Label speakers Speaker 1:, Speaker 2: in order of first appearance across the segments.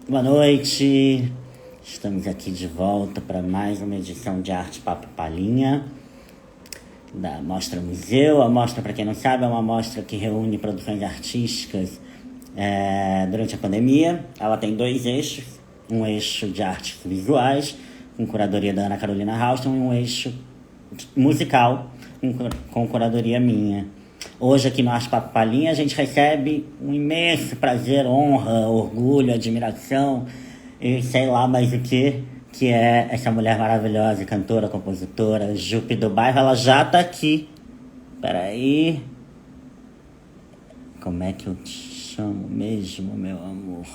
Speaker 1: Boa noite, estamos aqui de volta para mais uma edição de Arte Papo Palhinha, da Mostra Museu. A mostra, para quem não sabe, é uma mostra que reúne produções artísticas durante a pandemia. Ela tem dois eixos, um eixo de artes visuais, com curadoria da Ana Carolina Ralston, e um eixo musical, com curadoria minha. Hoje aqui no Arte Papo Palhinha a gente recebe um imenso prazer, honra, orgulho, admiração e sei lá mais o que é essa mulher maravilhosa, cantora, compositora, Jupe do Bairro. Ela já tá aqui. Peraí. Como é que eu te chamo mesmo, meu amor?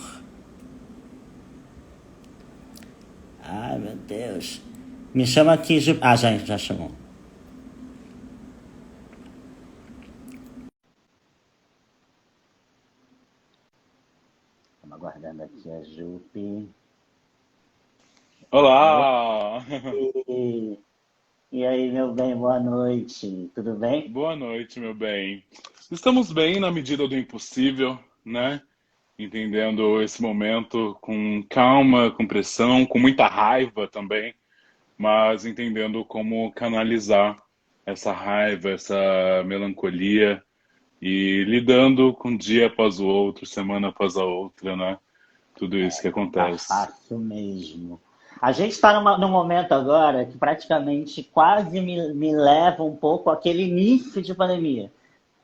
Speaker 1: Ai, meu Deus. Me chama aqui, Jupe. Ah, já chamou. Estamos aguardando aqui a Jupe.
Speaker 2: Olá!
Speaker 1: Oi. E aí, meu bem, boa noite. Tudo bem?
Speaker 2: Boa noite, meu bem. Estamos bem na medida do impossível, né? Entendendo esse momento com calma, com pressão, com muita raiva também, mas entendendo como canalizar essa raiva, essa melancolia e lidando com um dia após o outro, semana após a outra, né? Tudo isso que
Speaker 1: Não tá
Speaker 2: acontece.
Speaker 1: fácil mesmo. A gente está num momento agora que praticamente quase me leva um pouco àquele início de pandemia.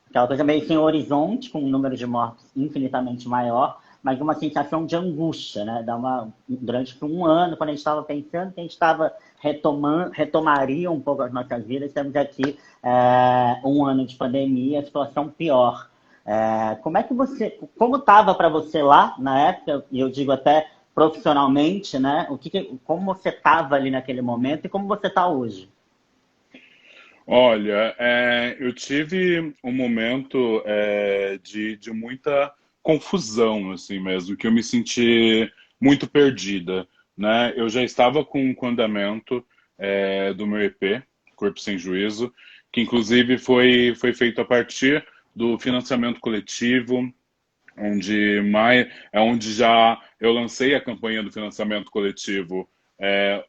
Speaker 1: Aquela coisa meio sem horizonte, com um número de mortes infinitamente maior, mas uma sensação de angústia, né? Durante um ano, quando a gente estava pensando que a gente estava retomaria um pouco as nossas vidas, temos aqui um ano de pandemia, a situação pior. Como é que como estava para você lá na época, e eu digo até profissionalmente, né? Como você estava ali naquele momento e como você está hoje?
Speaker 2: Olha, eu tive um momento de muita confusão, assim mesmo, que eu me senti muito perdida, né? Eu já estava com o andamento do meu EP, Corpo Sem Juízo, que inclusive foi feito a partir do financiamento coletivo, onde já eu lancei a campanha do financiamento coletivo,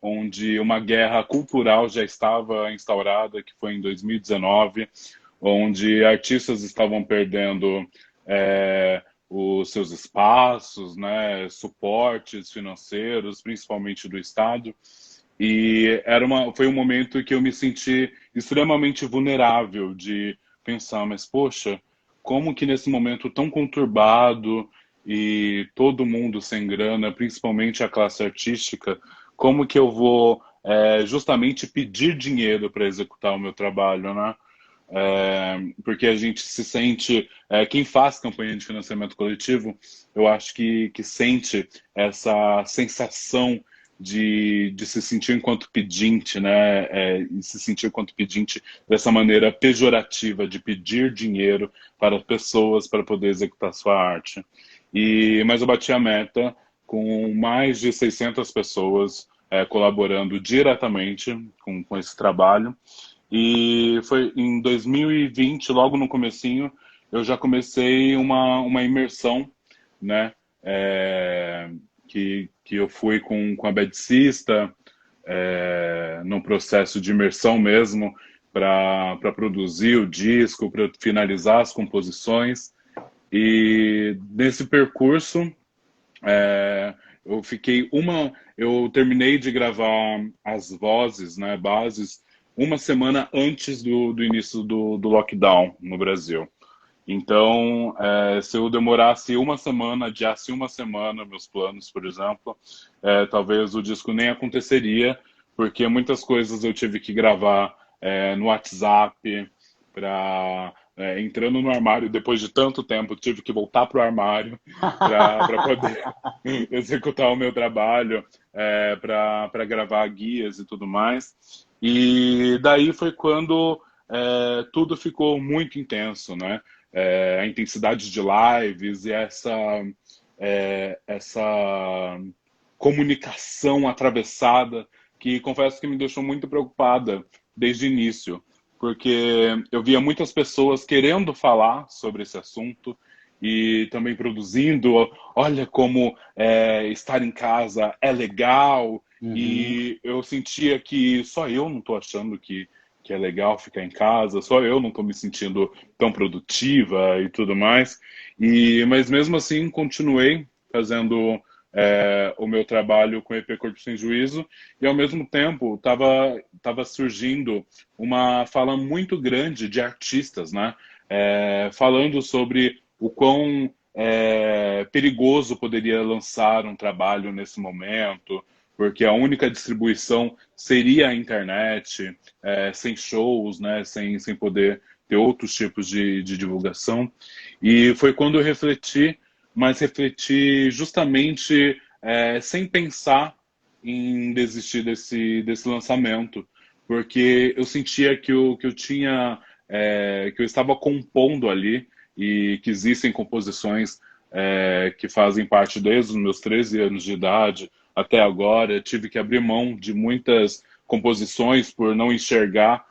Speaker 2: onde uma guerra cultural já estava instaurada, que foi em 2019, onde artistas estavam perdendo os seus espaços, né, suportes financeiros, principalmente do Estado. E foi um momento que eu me senti extremamente vulnerável de pensar, mas poxa, como que nesse momento tão conturbado e todo mundo sem grana, principalmente a classe artística, como que eu vou justamente pedir dinheiro para executar o meu trabalho, né? Porque a gente se sente, quem faz campanha de financiamento coletivo, eu acho que sente essa sensação de se sentir enquanto pedinte, né? E se sentir enquanto pedinte dessa maneira pejorativa de pedir dinheiro para pessoas para poder executar sua arte. Mas eu bati a meta com mais de 600 pessoas colaborando diretamente com esse trabalho. E foi em 2020, logo no comecinho, eu já comecei uma imersão, né? É, que eu fui com a Bedcista, num processo de imersão mesmo, para produzir o disco, para finalizar as composições. E nesse percurso, é, eu fiquei eu terminei de gravar as vozes, né, bases, uma semana antes do início do lockdown no Brasil. Então, se eu demorasse uma semana, adiasse uma semana meus planos, por exemplo, talvez o disco nem aconteceria, porque muitas coisas eu tive que gravar no WhatsApp, entrando no armário, depois de tanto tempo, eu tive que voltar para o armário para poder executar o meu trabalho, para gravar guias e tudo mais. E daí foi quando tudo ficou muito intenso, né? A intensidade de lives e essa comunicação atravessada que confesso que me deixou muito preocupada desde o início, porque eu via muitas pessoas querendo falar sobre esse assunto e também produzindo. Olha como estar em casa é legal.
Speaker 1: Uhum.
Speaker 2: E eu sentia que só eu não estou achando que é legal ficar em casa, só eu não estou me sentindo tão produtiva e tudo mais. Mas mesmo assim, continuei fazendo o meu trabalho com o EP Corpo Sem Juízo, e ao mesmo tempo tava surgindo uma fala muito grande de artistas, né? Falando sobre o quão perigoso poderia lançar um trabalho nesse momento, porque a única distribuição seria a internet, sem shows, né? Sem poder ter outros tipos de divulgação. E foi quando eu refleti, mas refleti justamente sem pensar em desistir desse lançamento, porque eu sentia que eu tinha, que eu estava compondo ali, e que existem composições que fazem parte desde os meus 13 anos de idade até agora. Eu tive que abrir mão de muitas composições por não enxergar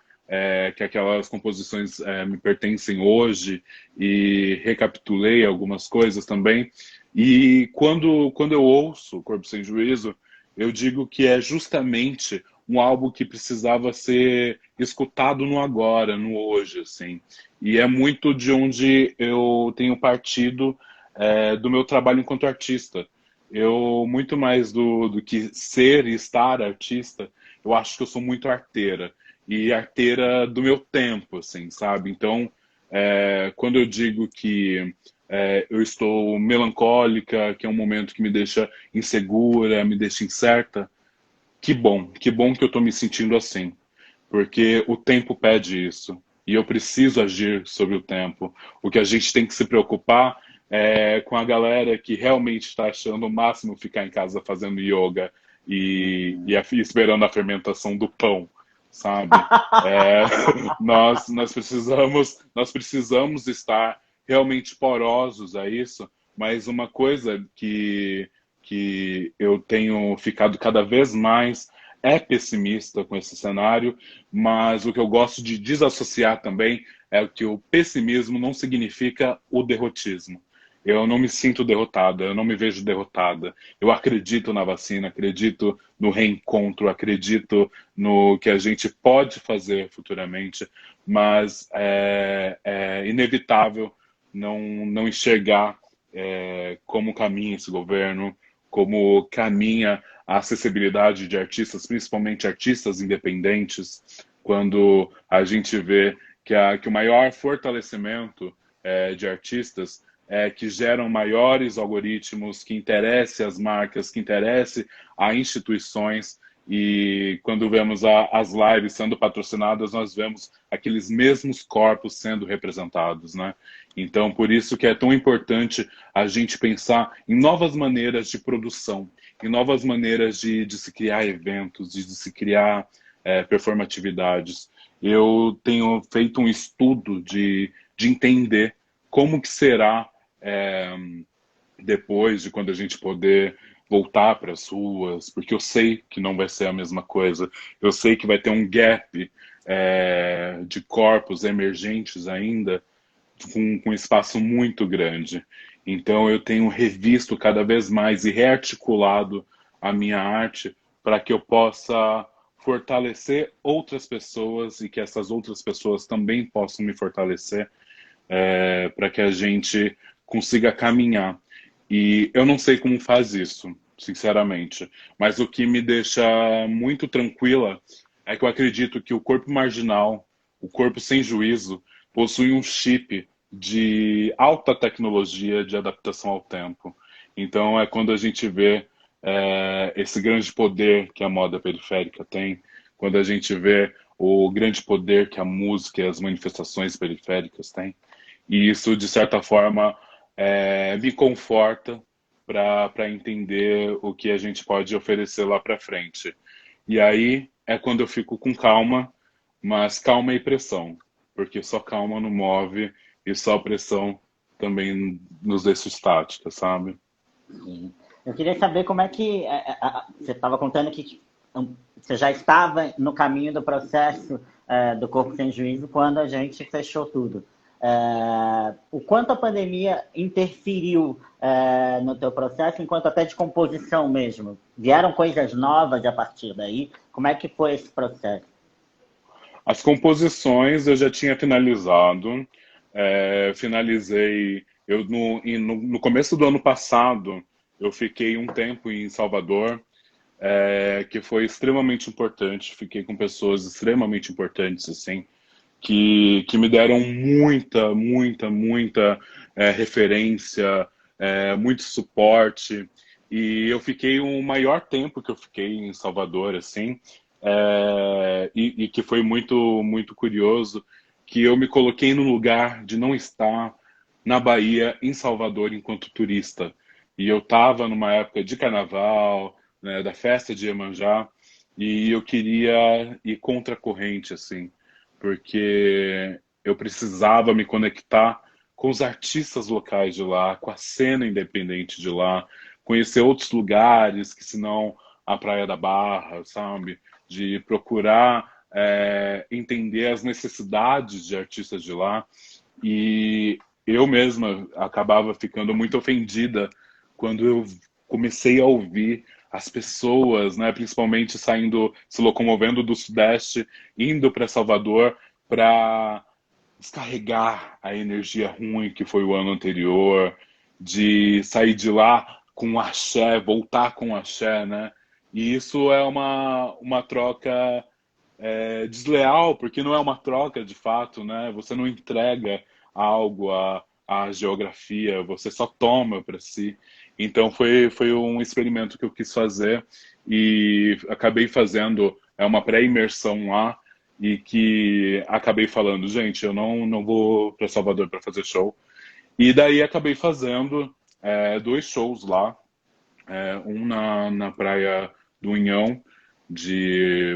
Speaker 2: que aquelas composições me pertencem hoje, e recapitulei algumas coisas também. E quando eu ouço Corpo Sem Juízo, eu digo que é justamente um álbum que precisava ser escutado no agora, no hoje, assim. E é muito de onde eu tenho partido do meu trabalho enquanto artista. Eu, muito mais do que ser e estar artista, eu acho que eu sou muito arteira. E arteira do meu tempo, assim, sabe? Então, quando eu digo que eu estou melancólica, que é um momento que me deixa insegura, me deixa incerta, que bom que eu estou me sentindo assim, porque o tempo pede isso e eu preciso agir sobre o tempo. O que a gente tem que se preocupar é com a galera que realmente está achando o máximo ficar em casa fazendo yoga esperando a fermentação do pão, sabe? É, nós precisamos estar realmente porosos a isso, mas uma coisa que eu tenho ficado cada vez mais pessimista com esse cenário, mas o que eu gosto de desassociar também é que o pessimismo não significa o derrotismo. Eu não me sinto derrotada, eu não me vejo derrotada. Eu acredito na vacina, acredito no reencontro, acredito no que a gente pode fazer futuramente, mas é inevitável não enxergar como caminha esse governo, como caminha a acessibilidade de artistas, principalmente artistas independentes, quando a gente vê que o maior fortalecimento de artistas que geram maiores algoritmos, que interesse às marcas, que interesse a instituições. E quando vemos as lives sendo patrocinadas, nós vemos aqueles mesmos corpos sendo representados, né? Então, por isso que é tão importante a gente pensar em novas maneiras de produção, em novas maneiras de se criar eventos, de se criar performatividades. Eu tenho feito um estudo de entender como que será depois de quando a gente poder voltar para as ruas, porque eu sei que não vai ser a mesma coisa. Eu sei que vai ter um gap de corpos emergentes ainda, com um espaço muito grande. Então eu tenho revisto cada vez mais e rearticulado a minha arte para que eu possa fortalecer outras pessoas e que essas outras pessoas também possam me fortalecer, para que a gente consiga caminhar. E eu não sei como faz isso, sinceramente, mas o que me deixa muito tranquila é que eu acredito que o corpo marginal, o corpo sem juízo, possui um chip de alta tecnologia de adaptação ao tempo. Então é quando a gente vê esse grande poder que a moda periférica tem, quando a gente vê o grande poder que a música e as manifestações periféricas têm. E isso, de certa forma, me conforta para entender o que a gente pode oferecer lá para frente. E aí é quando eu fico com calma, mas calma e pressão, porque só calma não move e só pressão também nos deixa estática, sabe?
Speaker 1: Sim. Eu queria saber como é que você estava contando que você já estava no caminho do processo do Corpo Sem Juízo quando a gente fechou tudo. O quanto a pandemia interferiu no teu processo, enquanto até de composição mesmo? Vieram coisas novas a partir daí? Como é que foi esse processo?
Speaker 2: As composições eu já tinha finalizado. Finalizei eu no começo do ano passado. Eu fiquei um tempo em Salvador, que foi extremamente importante. Fiquei com pessoas extremamente importantes, assim, que me deram muita referência, muito suporte. E eu fiquei o maior tempo que eu fiquei em Salvador, assim, e que foi muito curioso, que eu me coloquei no lugar de não estar na Bahia, em Salvador, enquanto turista. E eu estava numa época de carnaval, né, da festa de Iemanjá, e eu queria ir contra a corrente, assim, porque eu precisava me conectar com os artistas locais de lá, com a cena independente de lá, conhecer outros lugares que senão a Praia da Barra, sabe? De procurar entender as necessidades de artistas de lá. E eu mesma acabava ficando muito ofendida quando eu comecei a ouvir as pessoas, né, principalmente saindo, se locomovendo do Sudeste, indo para Salvador para descarregar a energia ruim que foi o ano anterior, de sair de lá com axé, voltar com axé, né? E isso é uma troca desleal, porque não é uma troca de fato, né? Você não entrega algo à geografia, você só toma para si. Então foi um experimento que eu quis fazer e acabei fazendo uma pré-imersão lá e que acabei falando, gente, eu não vou para Salvador para fazer show. E daí acabei fazendo dois shows lá, um na praia do Unhão, de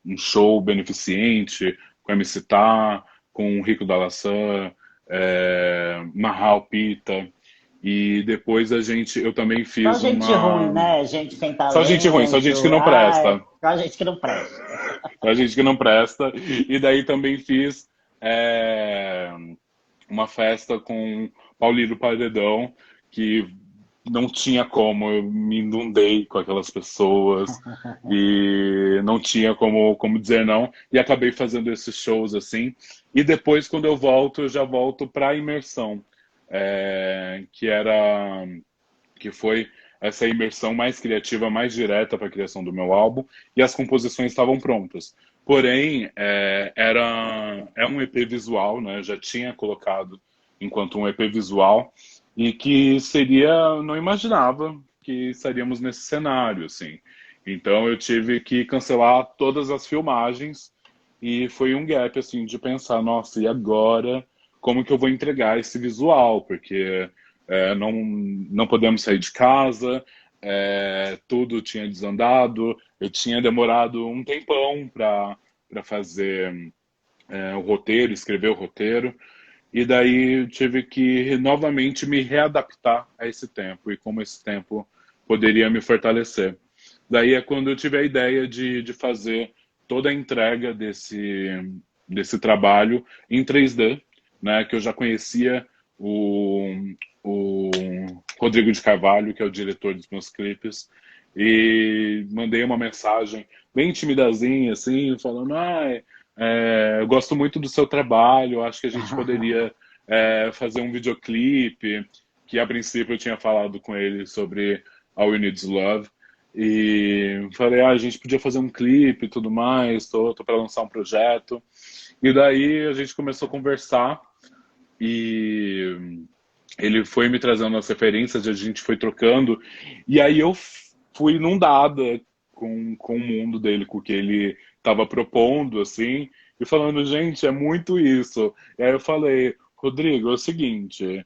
Speaker 2: um show beneficente com MC Tá, com o Rico da Laçã, Marral Pita. E depois eu também
Speaker 1: Só
Speaker 2: fiz
Speaker 1: gente ruim,
Speaker 2: uma.
Speaker 1: né? Gente sem
Speaker 2: Só gente ruim, só gente que
Speaker 1: talento.
Speaker 2: não
Speaker 1: Ai,
Speaker 2: presta.
Speaker 1: só gente que não presta.
Speaker 2: Só gente que não presta. E daí também fiz é, uma festa com Paulinho Paredão, que não tinha como, eu me inundei com aquelas pessoas e não tinha como dizer não, e acabei fazendo esses shows assim. E depois, quando eu volto, eu já volto para a imersão, que era que foi essa imersão mais criativa, mais direta para a criação do meu álbum, e as composições estavam prontas. Porém, é um EP visual, né? Eu já tinha colocado enquanto um EP visual, e que seria, não imaginava que estaríamos nesse cenário, assim. Então eu tive que cancelar todas as filmagens e foi um gap, assim, de pensar, nossa, e agora? Como que eu vou entregar esse visual? Porque não podemos sair de casa, tudo tinha desandado, eu tinha demorado um tempão para fazer o roteiro, escrever o roteiro, e daí eu tive que novamente me readaptar a esse tempo e como esse tempo poderia me fortalecer. Daí é quando eu tive a ideia de fazer toda a entrega desse trabalho em 3D, né, que eu já conhecia o Rodrigo de Carvalho, que é o diretor dos meus clipes, e mandei uma mensagem bem timidazinha, assim, falando: eu gosto muito do seu trabalho, acho que a gente poderia fazer um videoclipe, que a princípio eu tinha falado com ele sobre All You Need Is Love, e falei, a gente podia fazer um clipe e tudo mais, tô para lançar um projeto. E daí a gente começou a conversar e ele foi me trazendo as referências, a gente foi trocando, e aí eu fui inundada com o mundo dele, com o que ele estava propondo, assim, e falando, gente, é muito isso. E aí eu falei, Rodrigo, é o seguinte,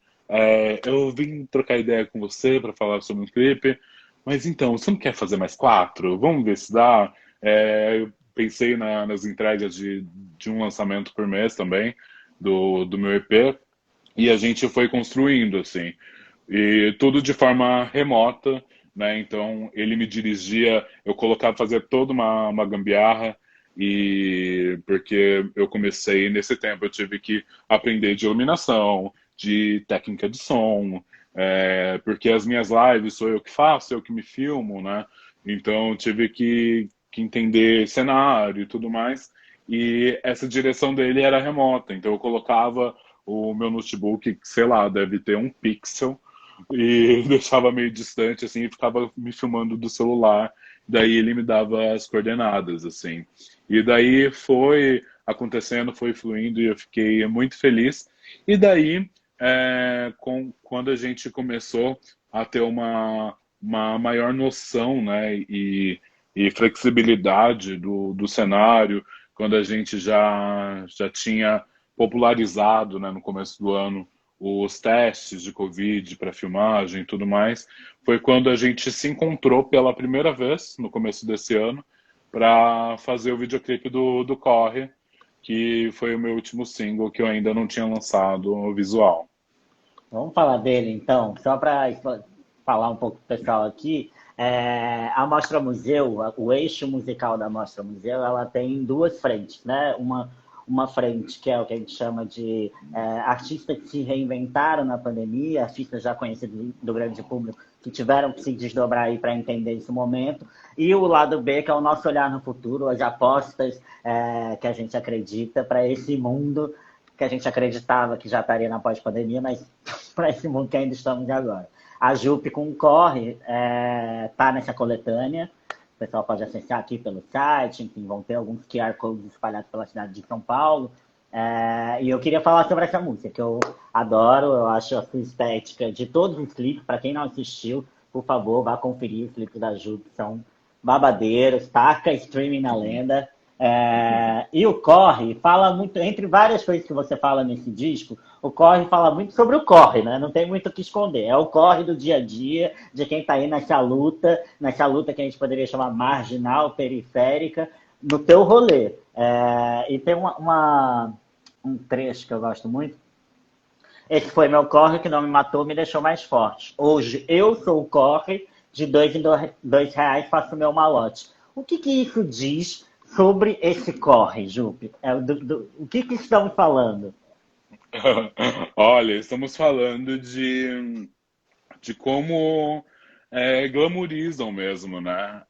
Speaker 2: eu vim trocar ideia com você para falar sobre um clipe, mas então, você não quer fazer mais quatro? Vamos ver se dá. Eu pensei nas entregas de um lançamento por mês também, do meu EP, e a gente foi construindo, assim, e tudo de forma remota, né? Então ele me dirigia, eu colocava fazer toda uma gambiarra, E porque eu comecei nesse tempo, eu tive que aprender de iluminação, de técnica de som, porque as minhas lives sou eu que faço, eu que me filmo, né? Então eu tive que entender cenário e tudo mais. E essa direção dele era remota, então eu colocava o meu notebook, sei lá, deve ter um pixel, e deixava meio distante, assim, e ficava me filmando do celular. Daí ele me dava as coordenadas, assim. E daí foi acontecendo, foi fluindo e eu fiquei muito feliz. E daí, quando a gente começou a ter uma maior noção, né, e flexibilidade do cenário, quando a gente já tinha popularizado, né, no começo do ano, os testes de Covid para filmagem e tudo mais, foi quando a gente se encontrou pela primeira vez, no começo desse ano, para fazer o videoclipe do Corre, que foi o meu último single que eu ainda não tinha lançado o visual.
Speaker 1: Vamos falar dele então, só para falar um pouco pro pessoal aqui. A Mostra Museu, o eixo musical da Mostra Museu, ela tem duas frentes, né? Uma frente que é o que a gente chama de artistas que se reinventaram na pandemia, artistas já conhecidos do grande público que tiveram que se desdobrar aí para entender esse momento, e o lado B, que é o nosso olhar no futuro, as apostas que a gente acredita para esse mundo que a gente acreditava que já estaria na pós-pandemia, mas para esse mundo que ainda estamos agora. A Jupe com o Corre está nessa coletânea. O pessoal pode acessar aqui pelo site, enfim, vão ter alguns QR Codes espalhados pela cidade de São Paulo. E eu queria falar sobre essa música, que eu adoro, eu acho a sua estética de todos os clipes. Para quem não assistiu, por favor, vá conferir os clipes da Jupe, são babadeiros, taca streaming na lenda. E o Corre fala muito, entre várias coisas que você fala nesse disco, o Corre fala muito sobre o corre, né? Não tem muito o que esconder. É o corre do dia a dia, de quem está aí nessa luta que a gente poderia chamar marginal, periférica, no teu rolê. E tem um trecho que eu gosto muito. Esse foi meu corre que não me matou, me deixou mais forte. Hoje eu sou o corre, de dois reais faço meu malote. O que isso diz sobre esse corre, Jupe? O que estamos falando?
Speaker 2: Olha, estamos falando de como glamourizam mesmo, né?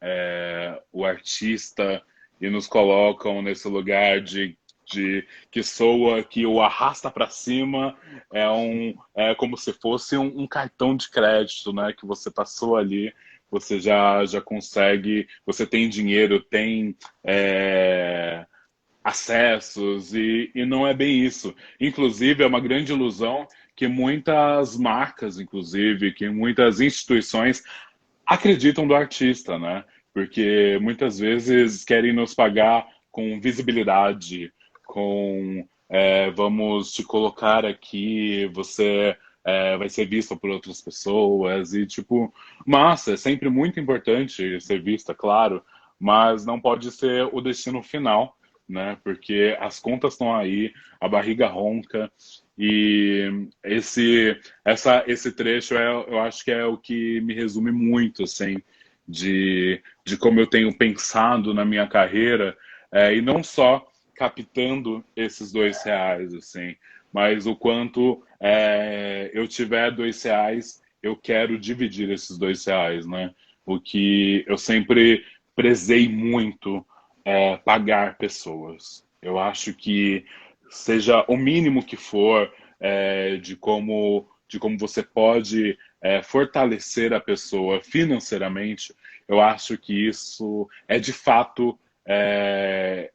Speaker 2: O artista e nos colocam nesse lugar de que soa, que o arrasta para cima é como se fosse um cartão de crédito, né? Que você passou ali, você já consegue, você tem dinheiro, tem acessos e não é bem isso. Inclusive, é uma grande ilusão que muitas marcas, inclusive, que muitas instituições acreditam do artista, né? Porque muitas vezes querem nos pagar com visibilidade, com vamos te colocar aqui, você vai ser vista por outras pessoas e tipo, massa, é sempre muito importante ser vista, claro, mas não pode ser o destino final, né? Porque as contas estão aí, a barriga ronca e esse trecho eu acho que é o que me resume muito, assim, de como eu tenho pensado na minha carreira, e não só captando esses dois reais, assim, mas o quanto eu tiver dois reais, eu quero dividir esses dois reais, né? O que eu sempre prezei muito pagar pessoas. Eu acho que seja o mínimo que for de como você pode fortalecer a pessoa financeiramente, eu acho que isso é de fato é,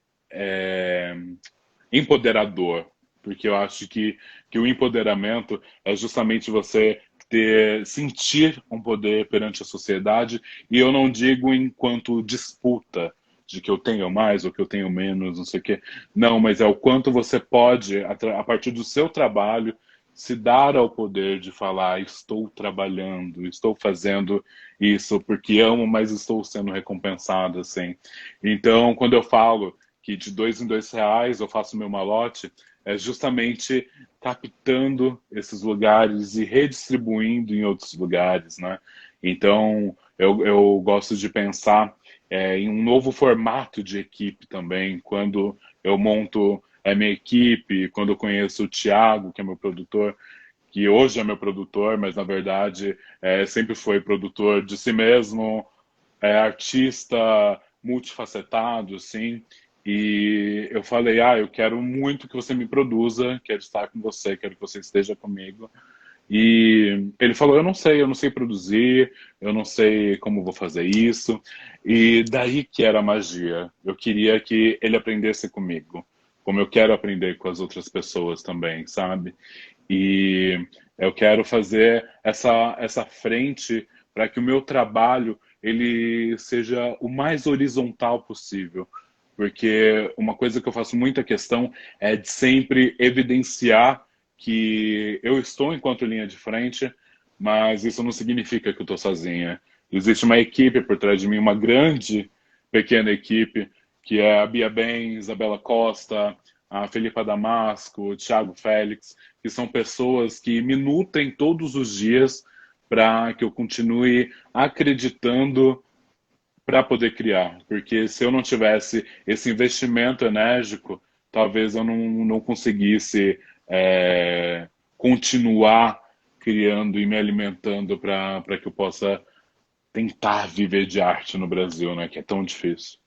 Speaker 2: empoderador, porque eu acho que o empoderamento é justamente você sentir um poder perante a sociedade, e eu não digo enquanto disputa de que eu tenho mais ou que eu tenho menos, não sei o quê. Não, mas é o quanto você pode, a partir do seu trabalho, se dar ao poder de falar: estou trabalhando, estou fazendo isso porque amo, mas estou sendo recompensado, assim. Então, quando eu falo que de dois em dois reais eu faço meu malote, é justamente captando esses lugares e redistribuindo em outros lugares, né? Então, eu gosto de pensar em um novo formato de equipe também, quando eu monto a minha equipe, quando eu conheço o Thiago, que é meu produtor, que hoje é meu produtor, mas na verdade sempre foi produtor de si mesmo, artista multifacetado, assim. E eu falei, eu quero muito que você me produza, quero estar com você, quero que você esteja comigo. E ele falou, eu não sei produzir, eu não sei como vou fazer isso. E daí que era a magia. Eu queria que ele aprendesse comigo, como eu quero aprender com as outras pessoas também, sabe? E eu quero fazer essa frente para que o meu trabalho ele seja o mais horizontal possível. Porque uma coisa que eu faço muita questão é de sempre evidenciar que eu estou enquanto linha de frente, mas isso não significa que eu estou sozinha. Existe uma equipe por trás de mim, uma grande, pequena equipe, que é a Bia Ben, Isabela Costa, a Felipa Damasco, o Thiago Félix, que são pessoas que me nutrem todos os dias para que eu continue acreditando para poder criar. Porque se eu não tivesse esse investimento enérgico, talvez eu não conseguisse continuar criando e me alimentando para que eu possa tentar viver de arte no Brasil, né? Que é tão difícil.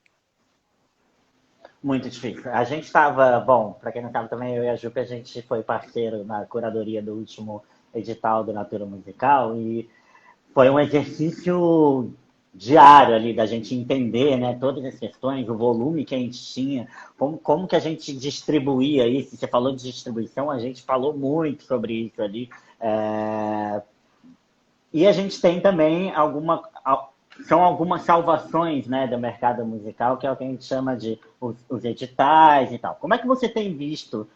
Speaker 1: Muito difícil. A gente estava, bom, para quem não sabe também, eu e a Jupe, a gente foi parceiro na curadoria do último edital do Natura Musical e foi um exercício diário ali da gente entender, né, todas as questões, o volume que a gente tinha, como que a gente distribuía isso. Você falou de distribuição, a gente falou muito sobre isso ali. E a gente tem também são algumas salvações, né, do mercado musical, que é o que a gente chama de os editais e tal. Como é que você tem visto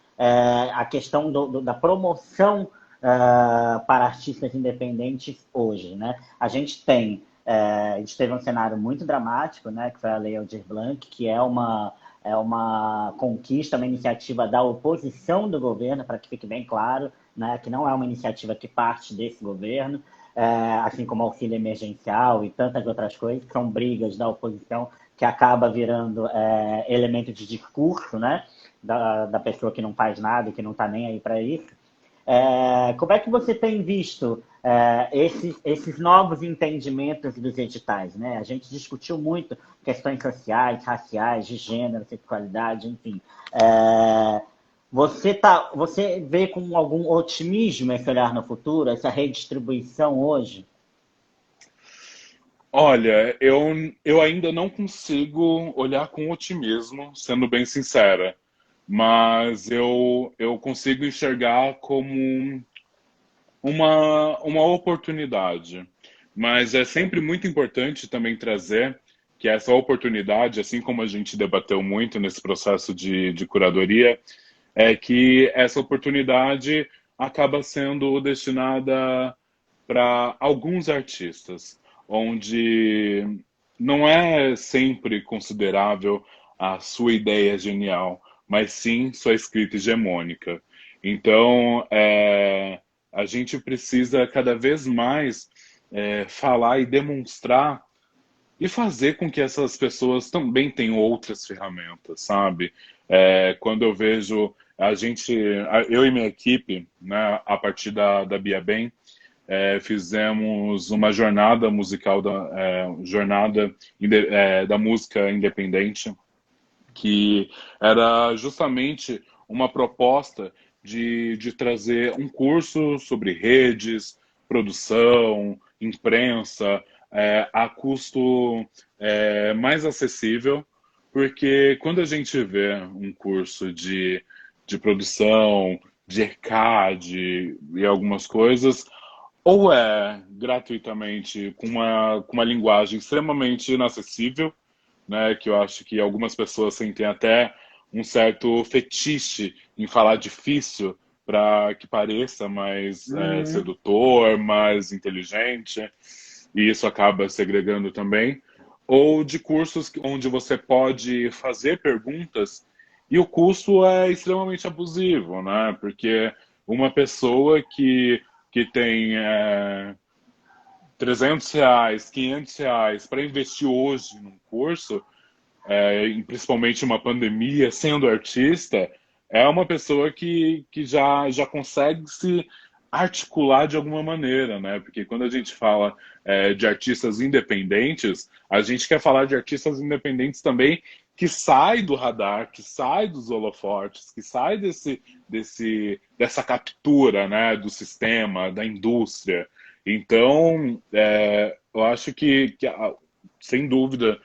Speaker 1: a questão da promoção para artistas independentes hoje, né? A gente teve um cenário muito dramático, né, que foi a Lei Aldir Blanc, que é uma conquista, uma iniciativa da oposição do governo, para que fique bem claro, né, que não é uma iniciativa que parte desse governo, assim como auxílio emergencial e tantas outras coisas, que são brigas da oposição que acaba virando elemento de discurso, né, da pessoa que não faz nada e que não está nem aí para isso. Como é que você tem visto esses novos entendimentos dos editais, né? A gente discutiu muito questões sociais, raciais, de gênero, sexualidade, enfim. Você vê com algum otimismo esse olhar no futuro, essa redistribuição hoje?
Speaker 2: Olha, eu ainda não consigo olhar com otimismo, sendo bem sincera, mas eu consigo enxergar como uma oportunidade. Mas é sempre muito importante também trazer que essa oportunidade, assim como a gente debateu muito nesse processo de curadoria, é que essa oportunidade acaba sendo destinada para alguns artistas, onde não é sempre considerável a sua ideia genial, mas sim sua escrita hegemônica. Então, a gente precisa cada vez mais falar e demonstrar e fazer com que essas pessoas também tenham outras ferramentas, sabe? Quando eu vejo eu e minha equipe, né, a partir da Bia Bem, fizemos uma jornada musical, jornada da música independente, que era justamente uma proposta de trazer um curso sobre redes, produção, imprensa, a custo mais acessível, porque quando a gente vê um curso de produção, de ECAD e algumas coisas, ou é gratuitamente com uma linguagem extremamente inacessível, né, que eu acho que algumas pessoas sentem até um certo fetiche em falar difícil para que pareça mais
Speaker 1: Uhum.
Speaker 2: sedutor, mais inteligente, e isso acaba segregando também, ou de cursos onde você pode fazer perguntas e o custo é extremamente abusivo, né? Porque uma pessoa que tem R$ 300, R$ 500 para investir hoje num curso, principalmente uma pandemia, sendo artista, é uma pessoa que já consegue se articular de alguma maneira, né? Porque quando a gente fala de artistas independentes, a gente quer falar de artistas independentes também que sai do radar, que sai dos holofotes, que sai dessa captura, né, do sistema, da indústria. Então, eu acho que sem dúvida,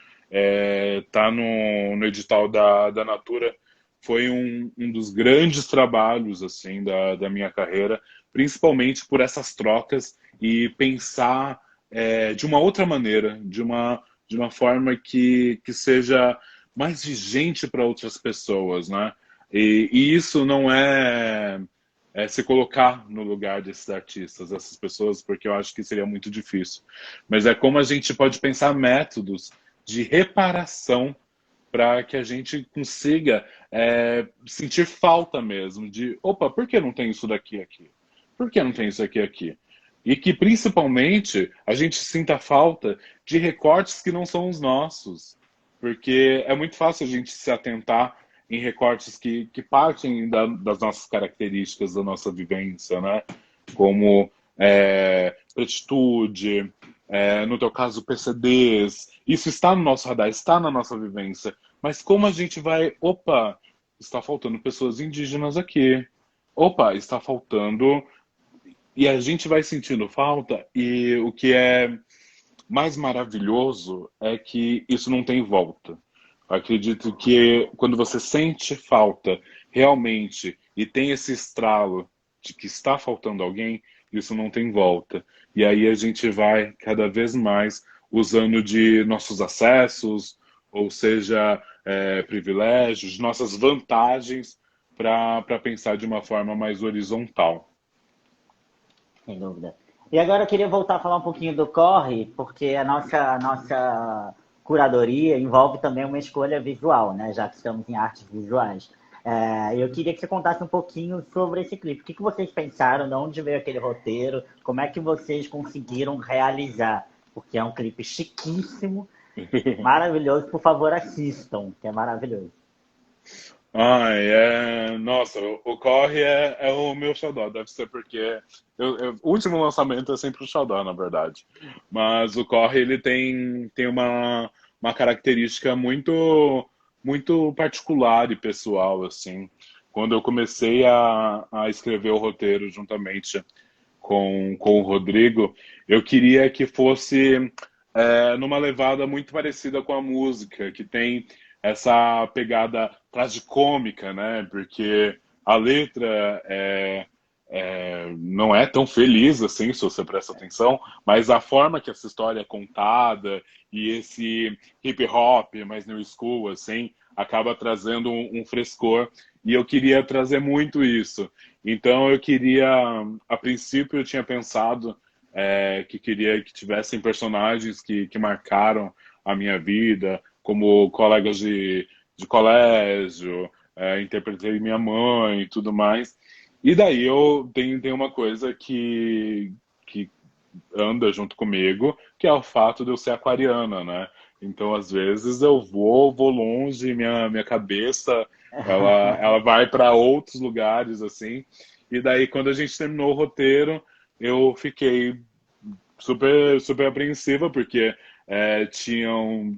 Speaker 2: tá no edital da Natura foi um dos grandes trabalhos assim da minha carreira, principalmente por essas trocas e pensar de uma outra maneira, de uma forma que seja mais vigente para outras pessoas, né? E isso não se colocar no lugar desses artistas, dessas pessoas, porque eu acho que seria muito difícil. Mas é como a gente pode pensar métodos de reparação para que a gente consiga sentir falta mesmo de, opa, por que não tem isso daqui aqui? Por que não tem isso aqui aqui? E que principalmente a gente sinta falta de recortes que não são os nossos, porque é muito fácil a gente se atentar em recortes que partem das nossas características, da nossa vivência, né? Como pretitude, no teu caso, PCDs. Isso está no nosso radar, está na nossa vivência. Mas como a gente vai... Opa, está faltando pessoas indígenas aqui. Opa, está faltando... E a gente vai sentindo falta, e o que é mais maravilhoso é que isso não tem volta. Eu acredito que quando você sente falta realmente e tem esse estralo de que está faltando alguém, isso não tem volta. E aí a gente vai cada vez mais usando de nossos acessos, ou seja, privilégios, nossas vantagens para pensar de uma forma mais horizontal.
Speaker 1: Sem dúvida. E agora eu queria voltar a falar um pouquinho do corre, porque a nossa curadoria envolve também uma escolha visual, né? Já que estamos em artes visuais. Eu queria que você contasse um pouquinho sobre esse clipe. O que vocês pensaram? De onde veio aquele roteiro? Como é que vocês conseguiram realizar? Porque é um clipe chiquíssimo, maravilhoso. Por favor, assistam, que é maravilhoso.
Speaker 2: Ai, nossa, o Corre é o meu xodó, deve ser porque o último lançamento é sempre o xodó, na verdade. Mas o Corre, ele tem uma característica muito particular e pessoal, assim. Quando eu comecei a escrever o roteiro juntamente com o Rodrigo, eu queria que fosse numa levada muito parecida com a música, que tem essa pegada tragicômica, né? Porque a letra não é tão feliz assim, se você presta atenção, mas a forma que essa história é contada e esse hip hop mais new school, assim, acaba trazendo um frescor. E eu queria trazer muito isso. Então eu queria, a princípio eu tinha pensado que queria que tivessem personagens que marcaram a minha vida, como colegas de colégio, interpretei minha mãe e tudo mais. E daí eu tenho uma coisa que anda junto comigo, que é o fato de eu ser aquariana, né? Então, às vezes, eu vou longe, minha cabeça, ela vai para outros lugares, assim. E daí, quando a gente terminou o roteiro, eu fiquei super, super apreensiva, porque tinham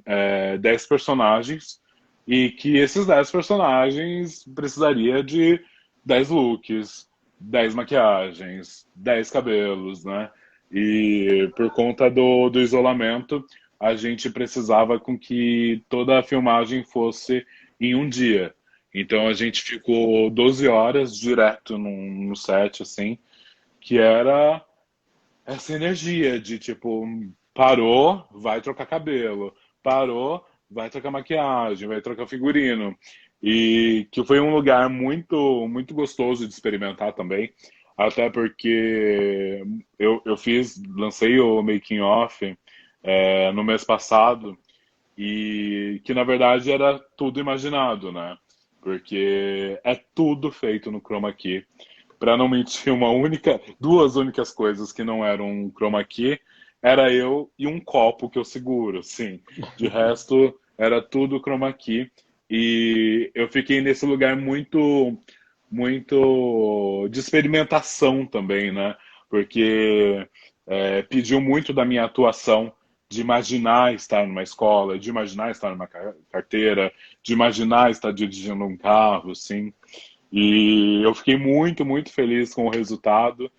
Speaker 2: 10 personagens, e que esses 10 personagens precisaria de 10 looks, 10 maquiagens, 10 cabelos, né? E por conta do isolamento, a gente precisava com que toda a filmagem fosse em um dia. Então a gente ficou 12 horas direto no set, assim, que era essa energia de tipo, parou, vai trocar cabelo, parou, vai trocar maquiagem, vai trocar figurino. E que foi um lugar muito, muito gostoso de experimentar também, até porque eu lancei o making off no mês passado e que na verdade era tudo imaginado, né? Porque é tudo feito no chroma key. Para não mentir, duas únicas coisas que não eram chroma key era eu e um copo que eu seguro, sim. De resto, era tudo chroma key. E eu fiquei nesse lugar muito de experimentação também, né? Porque pediu muito da minha atuação, de imaginar estar numa escola, de imaginar estar numa carteira, de imaginar estar dirigindo um carro, assim. E eu fiquei muito feliz com o resultado.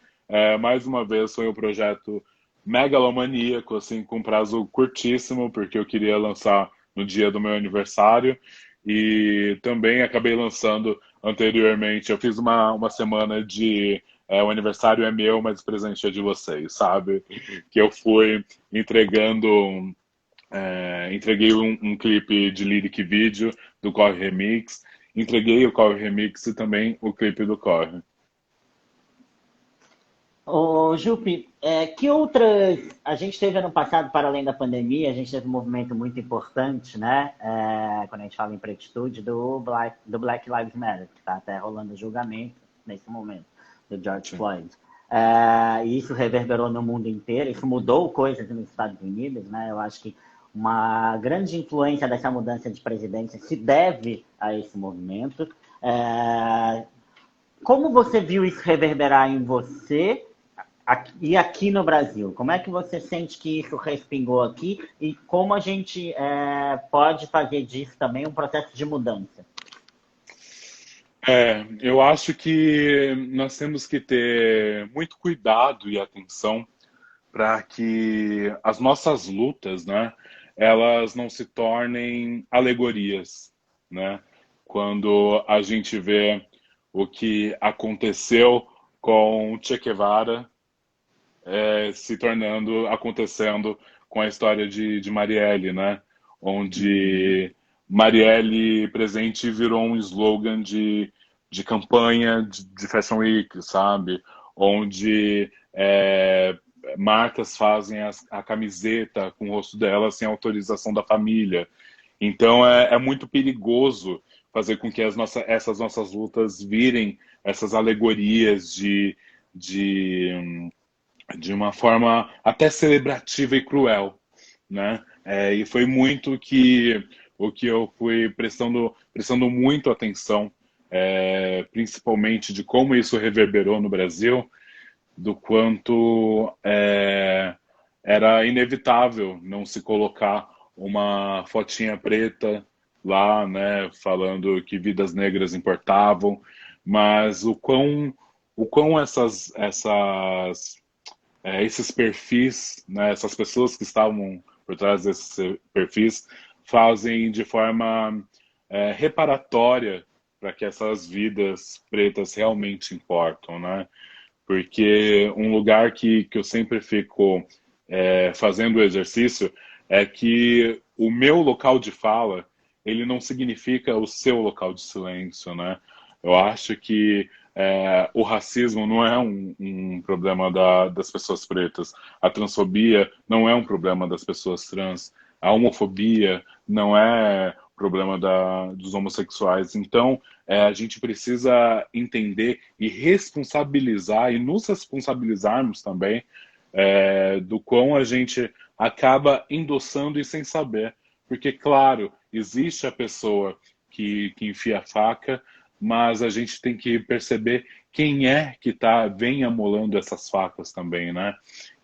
Speaker 2: Mais uma vez, foi um projeto megalomaníaco, assim, com prazo curtíssimo, porque eu queria lançar no dia do meu aniversário. E também acabei lançando anteriormente. Eu fiz uma semana de o aniversário é meu, mas o presente é de vocês, sabe? Que eu fui entregando. Entreguei um clipe de lyric vídeo do Corre Remix, entreguei o Corre Remix e também o clipe do Corre.
Speaker 1: Ô, Jupe, que outras. A gente teve ano passado, para além da pandemia, a gente teve um movimento muito importante, né? Quando a gente fala em pretitude, do Black Lives Matter, que está até rolando julgamento nesse momento, do George
Speaker 2: Sim.
Speaker 1: Floyd. E isso reverberou no mundo inteiro, isso mudou coisas nos Estados Unidos, né? Eu acho que uma grande influência dessa mudança de presidência se deve a esse movimento. Como você viu isso reverberar em você e aqui no Brasil? Como é que você sente que isso respingou aqui e como a gente pode fazer disso também um processo de mudança?
Speaker 2: Eu acho que nós temos que ter muito cuidado e atenção para que as nossas lutas, né, elas não se tornem alegorias, né? Quando a gente vê o que aconteceu com Che Guevara, acontecendo com a história de Marielle, né?
Speaker 1: Uhum.
Speaker 2: Onde Marielle presente virou um slogan de campanha de Fashion Week, sabe? Onde marcas fazem a camiseta com o rosto dela sem autorização da família. Então é muito perigoso fazer com que essas nossas lutas virem essas alegorias de de uma forma até celebrativa e cruel, né? E foi muito o que eu fui prestando muito atenção, principalmente de como isso reverberou no Brasil, do quanto era inevitável não se colocar uma fotinha preta lá, né, falando que vidas negras importavam, mas o quão esses perfis, né, essas pessoas que estavam por trás desses perfis, fazem de forma reparatória para que essas vidas pretas realmente importam, né? Porque um lugar que eu sempre fico fazendo o exercício é que o meu local de fala, ele não significa o seu local de silêncio, né? Eu acho que o racismo não é um problema das pessoas pretas, a transfobia não é um problema das pessoas trans, a homofobia não é problema dos homossexuais. Então, a gente precisa entender e responsabilizar e nos responsabilizarmos também do quão a gente acaba endossando e sem saber. Porque, claro, existe a pessoa que enfia a faca, mas a gente tem que perceber quem é que vem amolando essas facas também, né?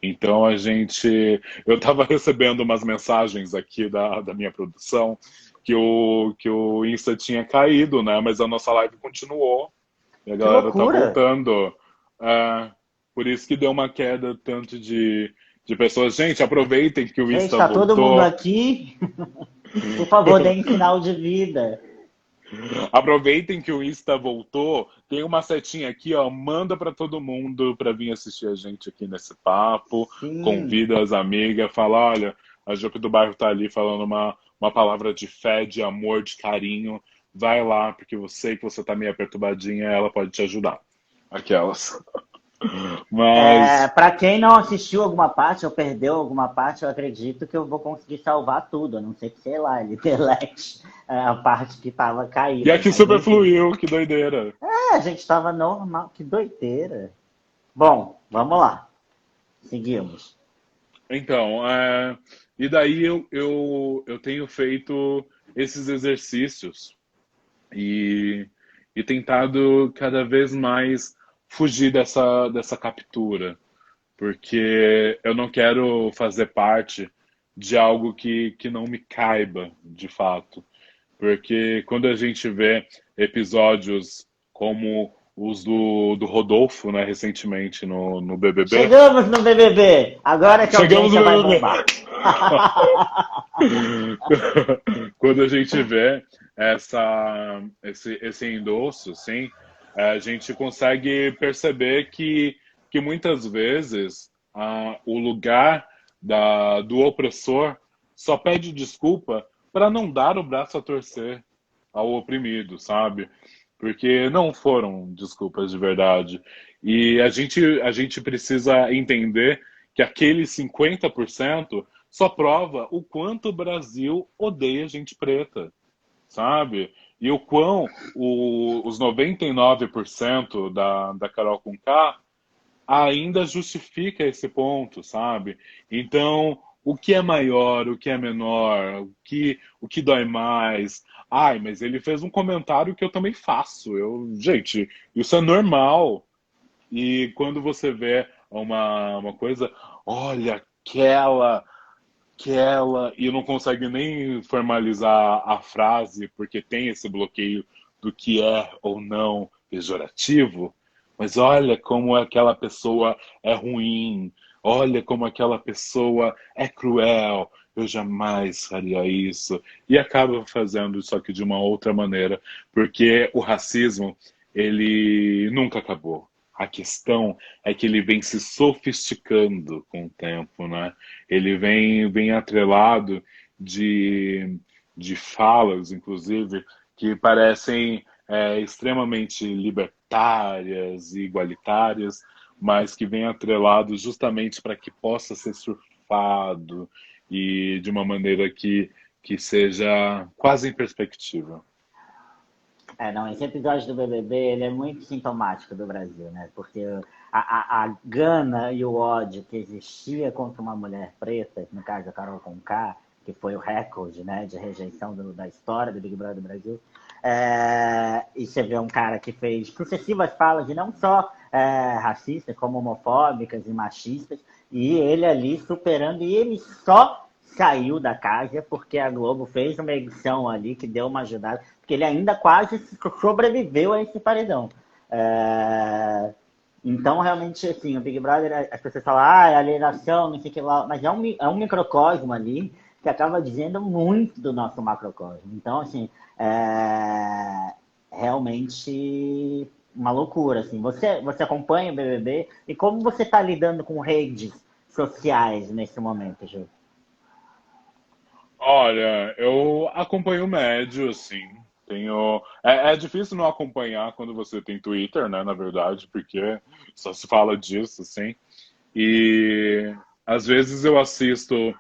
Speaker 2: Então eu estava recebendo umas mensagens aqui da minha produção que o Insta tinha caído, né? Mas a nossa live continuou e a
Speaker 1: Que
Speaker 2: galera tá
Speaker 1: loucura!
Speaker 2: voltando. É, por isso que deu uma queda tanto de pessoas. Gente, aproveitem que o
Speaker 1: Gente,
Speaker 2: Insta
Speaker 1: está todo mundo
Speaker 2: voltou.
Speaker 1: aqui. Por favor, deem sinal de vida.
Speaker 2: Aproveitem que o Insta voltou. Tem uma setinha aqui, ó. Manda para todo mundo para vir assistir a gente aqui nesse papo.
Speaker 1: Sim.
Speaker 2: Convida as amigas, fala: olha, a Jupe do Bairro tá ali falando uma palavra de fé, de amor, de carinho. Vai lá, porque eu sei que você tá meio perturbadinha, ela pode te ajudar. Aquelas. Mas
Speaker 1: Para quem não assistiu alguma parte ou perdeu alguma parte, eu acredito que eu vou conseguir salvar tudo. A não ser que, sei lá, ele delete a parte que estava
Speaker 2: e
Speaker 1: caída.
Speaker 2: aqui
Speaker 1: Mas
Speaker 2: super
Speaker 1: enfim.
Speaker 2: fluiu, que doideira.
Speaker 1: A gente estava normal. Que doideira. Bom, vamos lá. Seguimos.
Speaker 2: Então, e daí eu tenho feito esses exercícios e, e tentado cada vez mais fugir dessa captura, porque eu não quero fazer parte de algo que não me caiba, de fato. Porque quando a gente vê episódios como os do Rodolfo, né, recentemente no BBB,
Speaker 1: Chegamos no BBB! Agora que a
Speaker 2: chegamos
Speaker 1: audiência
Speaker 2: no
Speaker 1: vai
Speaker 2: BBB.
Speaker 1: bombar.
Speaker 2: Quando a gente vê esse endosso, assim, a gente consegue perceber que muitas vezes o lugar do opressor só pede desculpa para não dar o braço a torcer ao oprimido, sabe? Porque não foram desculpas de verdade. E a gente precisa entender que aquele 50% só prova o quanto o Brasil odeia gente preta, sabe? E o quão os 99% da Carol Conká ainda justifica esse ponto, sabe? Então, o que é maior, o que é menor, o que dói mais? Ai, mas ele fez um comentário que eu também faço. Gente, isso é normal. E quando você vê uma coisa, olha, e não consegue nem formalizar a frase porque tem esse bloqueio do que é ou não pejorativo, mas olha como aquela pessoa é ruim, olha como aquela pessoa é cruel, eu jamais faria isso. E acaba fazendo isso aqui de uma outra maneira, porque o racismo, ele nunca acabou. A questão é que ele vem se sofisticando com o tempo, né? Ele vem atrelado de falas, inclusive, que parecem extremamente libertárias e igualitárias, mas que vem atrelado justamente para que possa ser surfado e de uma maneira que seja quase em perspectiva.
Speaker 1: Não, esse episódio do BBB, ele é muito sintomático do Brasil, né? Porque a gana e o ódio que existia contra uma mulher preta, no caso da Carol Conká, que foi o recorde, né, de rejeição da história do Big Brother do Brasil, e você vê um cara que fez sucessivas falas, e não só racistas, como homofóbicas e machistas, e ele ali superando, e ele só saiu da casa porque a Globo fez uma edição ali que deu uma ajudada, porque ele ainda quase sobreviveu a esse paredão. Então, realmente, assim, o Big Brother, as pessoas falam, é alienação, não sei o que lá, mas é um microcosmo ali que acaba dizendo muito do nosso macrocosmo. Então, assim, realmente uma loucura, assim. Você acompanha o BBB e como você está lidando com redes sociais nesse momento, Ju?
Speaker 2: Olha, eu acompanho o médio, assim. É difícil não acompanhar quando você tem Twitter, né, na verdade, porque só se fala disso, assim. E às vezes eu assisto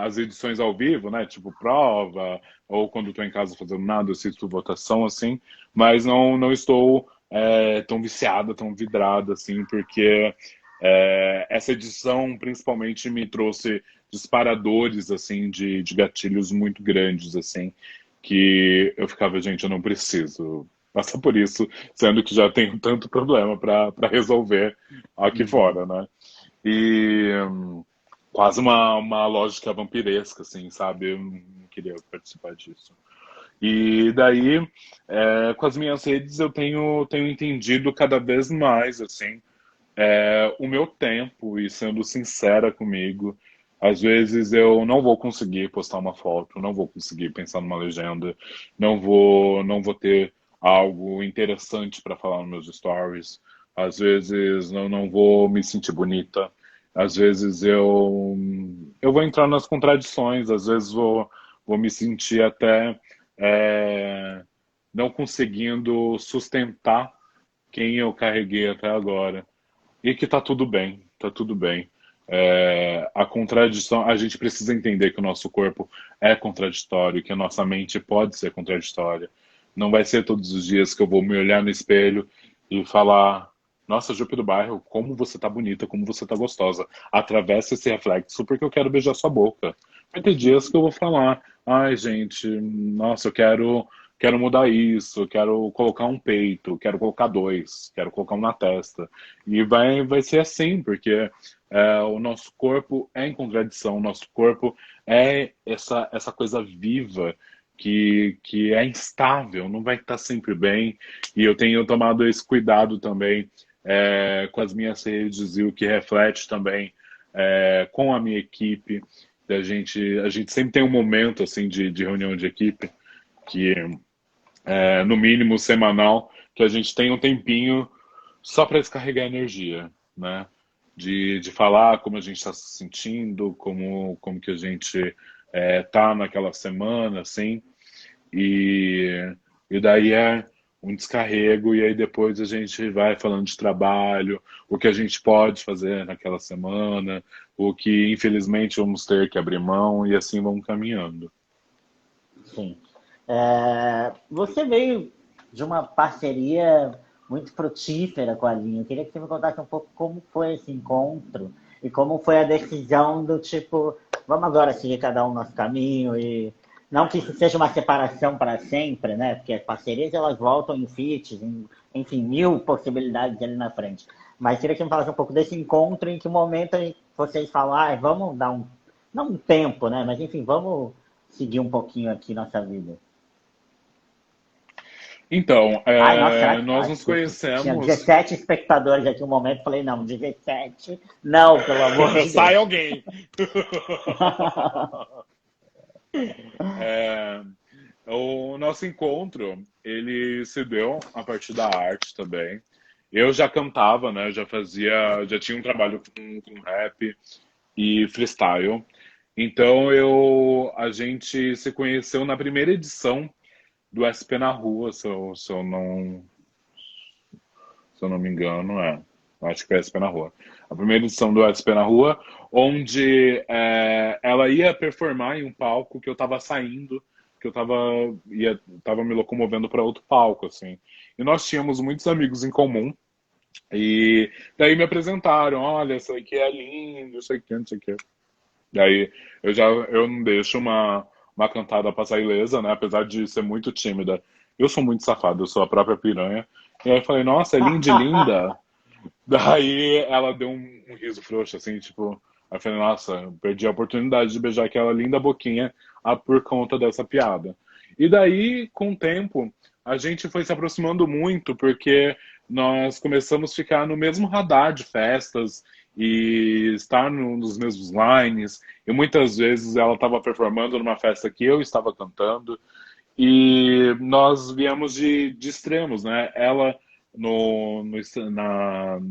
Speaker 2: as edições ao vivo, né, tipo prova, ou quando estou em casa fazendo nada, eu assisto votação, assim, mas não estou tão viciada, tão vidrada, assim, porque essa edição principalmente me trouxe disparadores assim de gatilhos muito grandes assim que eu ficava, gente, eu não preciso passar por isso, sendo que já tenho tanto problema para resolver aqui
Speaker 1: Uhum.
Speaker 2: fora, né? E quase uma lógica vampiresca, assim, sabe? Eu não queria participar disso. E daí, com as minhas redes, eu tenho entendido cada vez mais, assim, o meu tempo e sendo sincera comigo. Às vezes eu não vou conseguir postar uma foto, não vou conseguir pensar numa legenda, não vou ter algo interessante para falar nos meus stories. Às vezes não vou me sentir bonita. Às vezes eu vou entrar nas contradições. Às vezes vou me sentir até é, não conseguindo sustentar quem eu carreguei até agora. E que tá tudo bem, tá tudo bem. A contradição, a gente precisa entender que o nosso corpo é contraditório, que a nossa mente pode ser contraditória. Não vai ser todos os dias que eu vou me olhar no espelho e falar: nossa, Jupe do Bairro, como você tá bonita, como você tá gostosa. Atravessa esse reflexo porque eu quero beijar sua boca. Vai ter dias que eu vou falar, ai, gente, nossa, quero mudar isso, quero colocar um peito, quero colocar dois, quero colocar um na testa. E vai ser assim, porque o nosso corpo é em contradição, o nosso corpo é essa coisa viva que é instável, não vai estar sempre bem. E eu tenho tomado esse cuidado também com as minhas redes e o que reflete também com a minha equipe. A gente sempre tem um momento assim de reunião de equipe que no mínimo semanal, que a gente tem um tempinho só para descarregar energia, né? De falar como a gente está se sentindo, como que a gente tá naquela semana, assim. E, e daí é um descarrego, e aí depois a gente vai falando de trabalho, o que a gente pode fazer naquela semana, o que infelizmente vamos ter que abrir mão, e assim vamos caminhando.
Speaker 1: Sim. Você veio de uma parceria muito frutífera com a Linha. Eu queria que você me contasse um pouco como foi esse encontro e como foi a decisão do tipo, vamos agora seguir cada um nosso caminho e não que isso seja uma separação para sempre, né? Porque as parcerias elas voltam em feats, enfim, mil possibilidades ali na frente. Mas queria que você me falasse um pouco desse encontro, em que momento vocês falam, ah, vamos dar um, não um tempo, né? Mas enfim, vamos seguir um pouquinho aqui nossa vida.
Speaker 2: Então,
Speaker 1: Ai, nossa, será que.
Speaker 2: nós
Speaker 1: Ai,
Speaker 2: nos
Speaker 1: desculpa. Tinha
Speaker 2: conhecemos.
Speaker 1: 17 espectadores aqui um momento. Falei, não, 17. Não, pelo amor de
Speaker 2: Sai
Speaker 1: Deus.
Speaker 2: alguém! É, o nosso encontro, ele se deu a partir da arte também. Eu já cantava, né? Já tinha um trabalho com rap e freestyle. Então a gente se conheceu na primeira edição do SP na Rua, se eu não me engano, acho que é SP na Rua. A primeira edição do SP na Rua, onde ela ia performar em um palco que eu estava saindo, que eu tava me locomovendo para outro palco, assim. E nós tínhamos muitos amigos em comum, e daí me apresentaram, olha, essa aqui é linda, não sei o que, não sei o que. Daí eu não deixo uma cantada passar ilesa, né? Apesar de ser muito tímida. Eu sou muito safado, eu sou a própria piranha. E aí eu falei, nossa, é linda, linda. Daí ela deu um riso frouxo, assim, tipo. Aí eu falei, nossa, eu perdi a oportunidade de beijar aquela linda boquinha por conta dessa piada. E daí, com o tempo, a gente foi se aproximando muito, porque nós começamos a ficar no mesmo radar de festas e estar nos mesmos lines. E muitas vezes ela estava performando numa festa que eu estava cantando. E nós viemos de extremos, né? Ela no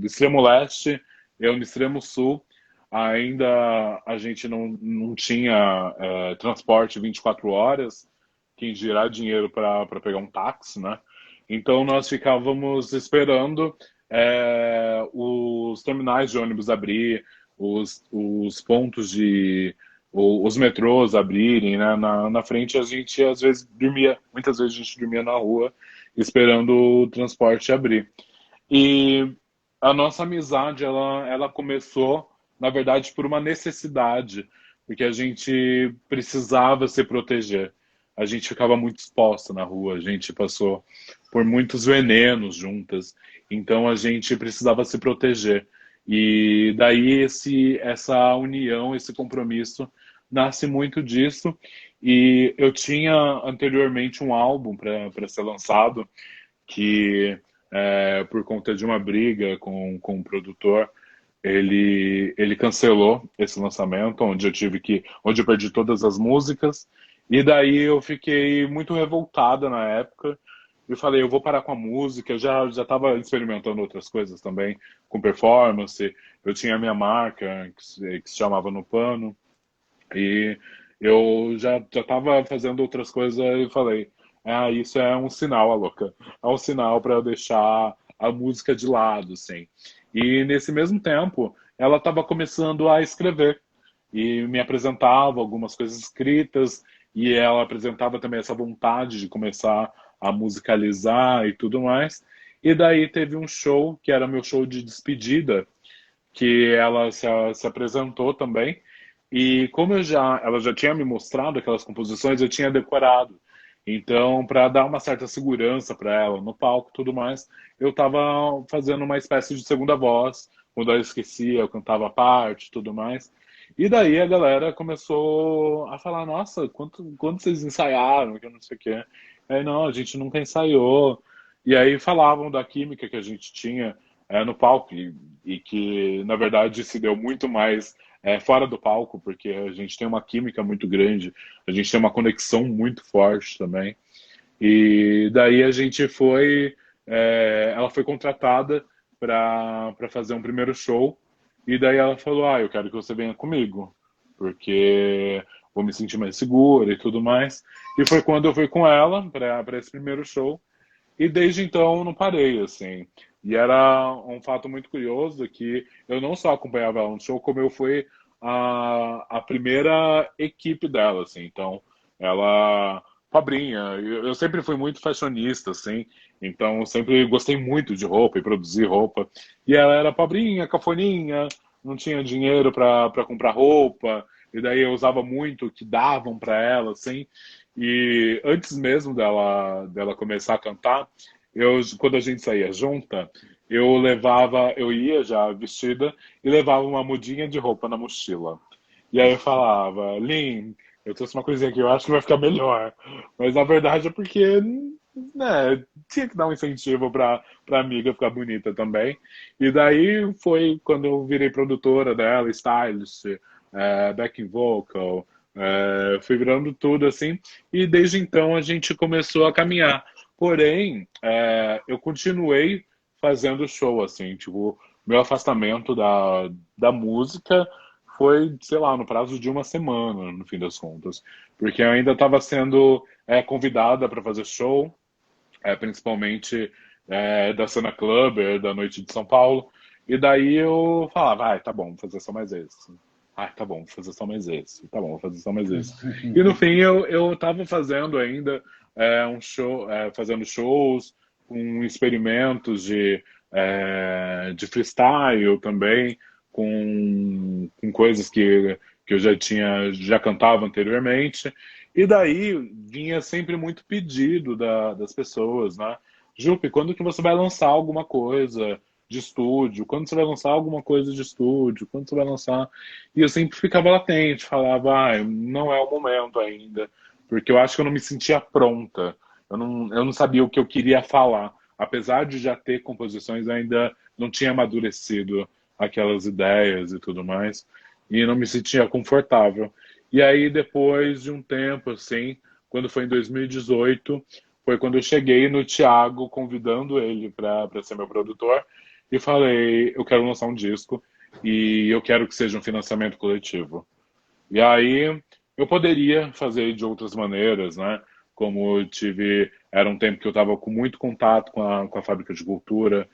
Speaker 2: extremo leste, eu no extremo sul. Ainda a gente não tinha transporte 24 horas, quem dirá dinheiro para pegar um táxi, né? Então nós ficávamos esperando os terminais de ônibus abrir, os pontos os metrôs abrirem, né? Na frente a gente às vezes dormia, muitas vezes a gente dormia na rua esperando o transporte abrir. E a nossa amizade, ela começou, na verdade, por uma necessidade, porque a gente precisava se proteger. A gente ficava muito exposta na rua, a gente passou por muitos venenos juntas, então a gente precisava se proteger. E daí essa união, esse compromisso nasce muito disso. E eu tinha anteriormente um álbum para ser lançado que por conta de uma briga com o produtor, ele cancelou esse lançamento, onde eu perdi todas as músicas, e daí eu fiquei muito revoltada na época, e falei, eu vou parar com a música, eu já estava experimentando outras coisas também, com performance, eu tinha a minha marca, que se chamava No Pano, e eu já estava fazendo outras coisas e falei, isso é um sinal, a louca. É um sinal para eu deixar a música de lado, assim. E nesse mesmo tempo, ela estava começando a escrever e me apresentava algumas coisas escritas e ela apresentava também essa vontade de começar a musicalizar e tudo mais. E daí teve um show, que era meu show de despedida, que ela se apresentou também. E como ela já tinha me mostrado aquelas composições, eu tinha decorado. Então, para dar uma certa segurança para ela no palco e tudo mais, eu estava fazendo uma espécie de segunda voz. Quando eu esquecia, eu cantava a parte e tudo mais. E daí a galera começou a falar: Nossa, quanto vocês ensaiaram? Que eu não sei o quê. Aí, não, a gente nunca ensaiou. E aí falavam da química que a gente tinha no palco e que, na verdade, se deu muito mais fora do palco, porque a gente tem uma química muito grande, a gente tem uma conexão muito forte também. E daí a gente ela foi contratada para fazer um primeiro show, e daí ela falou: Ah, eu quero que você venha comigo, porque vou me sentir mais segura e tudo mais. E foi quando eu fui com ela para esse primeiro show. E desde então eu não parei, assim. E era um fato muito curioso que eu não só acompanhava ela no show, como eu fui a primeira equipe dela, assim. Então, ela... Fabrinha, eu sempre fui muito fashionista, assim. Então, eu sempre gostei muito de roupa e produzir roupa. E ela era pobrinha, cafoninha, não tinha dinheiro para comprar roupa. E daí eu usava muito o que davam para ela, assim. E antes mesmo dela começar a cantar, quando a gente saía junta, eu ia já vestida e levava uma mudinha de roupa na mochila. E aí eu falava: Lin, eu trouxe uma coisinha aqui, eu acho que vai ficar melhor. Mas na verdade é porque, né, tinha que dar um incentivo pra amiga ficar bonita também. E daí foi quando eu virei produtora dela, stylist, backing vocal, fui virando tudo assim. E desde então a gente começou a caminhar. Porém, eu continuei fazendo show, assim, tipo, meu afastamento da música foi, sei lá, no prazo de uma semana, no fim das contas. Porque eu ainda estava sendo convidada para fazer show, principalmente da Cena Clubber, da Noite de São Paulo. E daí eu falava: Tá bom, vou fazer só mais esse. Tá bom, vou fazer só mais esse. Tá bom, vou fazer só mais esse. E no fim eu tava fazendo ainda um show, fazendo shows com experimentos de freestyle também, com coisas que eu já cantava anteriormente. E daí vinha sempre muito pedido das pessoas, né? Jupe, quando que você vai lançar alguma coisa de estúdio? Quando você vai lançar alguma coisa de estúdio? Quando você vai lançar? E eu sempre ficava latente, falava: não é o momento ainda, porque eu acho que eu não me sentia pronta. Eu não sabia o que eu queria falar. Apesar de já ter composições, ainda não tinha amadurecido aquelas ideias e tudo mais, e não me sentia confortável. E aí, depois de um tempo, assim, quando foi em 2018, foi quando eu cheguei no Thiago, convidando ele para ser meu produtor, e falei: eu quero lançar um disco e eu quero que seja um financiamento coletivo. E aí eu poderia fazer de outras maneiras, né? Como eu tive, era um tempo que eu estava com muito contato com a Fábrica de Cultura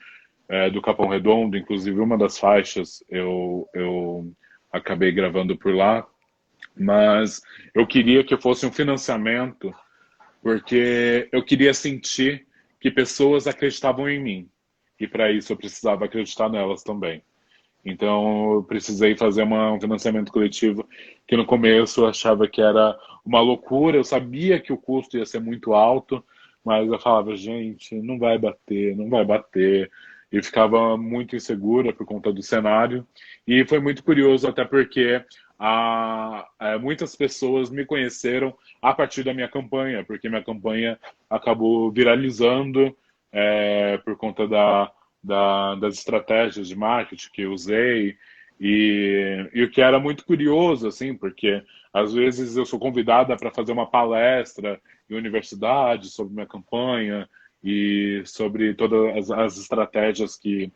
Speaker 2: do Capão Redondo, inclusive uma das faixas eu acabei gravando por lá, mas eu queria que fosse um financiamento porque eu queria sentir que pessoas acreditavam em mim. E para isso eu precisava acreditar nelas também. Então eu precisei fazer um financiamento coletivo que no começo eu achava que era uma loucura, eu sabia que o custo ia ser muito alto, mas eu falava: gente, não vai bater, não vai bater. E ficava muito insegura por conta do cenário. E foi muito curioso, até porque muitas pessoas me conheceram a partir da minha campanha, porque minha campanha acabou viralizando por conta das estratégias de marketing que eu usei. E o que era muito curioso, assim, porque às vezes eu sou convidada para fazer uma palestra em universidade sobre minha campanha e sobre todas as estratégias que